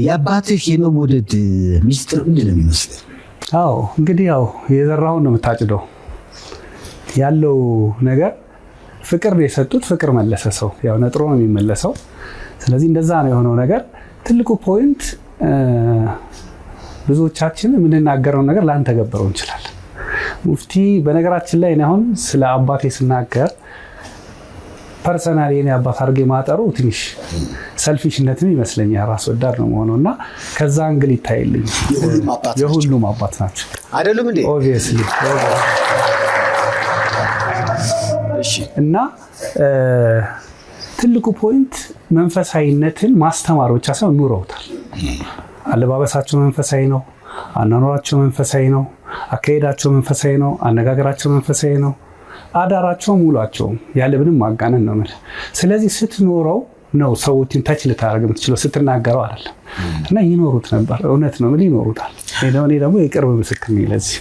ያባትህ የመወደድ ሚስጥር ምንድነው የሚመስለው? አዎ እንግዲህ ያው የዘራውን ነው የምታጭደው ያለው ነገር ፍቅር የሰጡት ፍቅር መለሰ ሰው ያው ነጥሮ ነው የሚመለሰው። ስለዚህ እንደዛ ነው የሆነው ነገር። ትልቁ ፖይንት ብዙዎቻችን የምንናገረው ነገር ላንተገበረው እንችላለን። ሙፍቲ በነገራችን ላይ አሁን ስለ አባቴ ስናገር ፐርሰናሊ የኔ አባት አድርጌ ማጠሩ ትንሽ ሰልፊሽነትም ይመስለኛል። ራስ ወዳድ ነው መሆኑና ከዛ አንግል ይታይልኝ። የሁሉም አባት ናቸው አይደሉም እንዴ? ኦብቪየስሊ እና ትልቁ ፖይንት መንፈሳዊነትን ማስተማር ብቻ ሳይሆን ኑረውታል። አለባበሳቸው መንፈሳዊ ነው፣ አናኗራቸው መንፈሳዊ ነው፣ አካሄዳቸው መንፈሳዊ ነው፣ አነጋገራቸው መንፈሳዊ ነው፣ አዳራቸው ሙሏቸው ያለምንም ማጋነን ነው ማለት። ስለዚህ ስትኖረው ነው ሰዎችን ታች ልታረግ የምትችለው ስትናገረው አይደለም። እና ይኖሩት ነበር። እውነት ነው ምን ይኖሩታል። እኔ ደግሞ የቅርብ ምስክር ነኝ ለዚህ።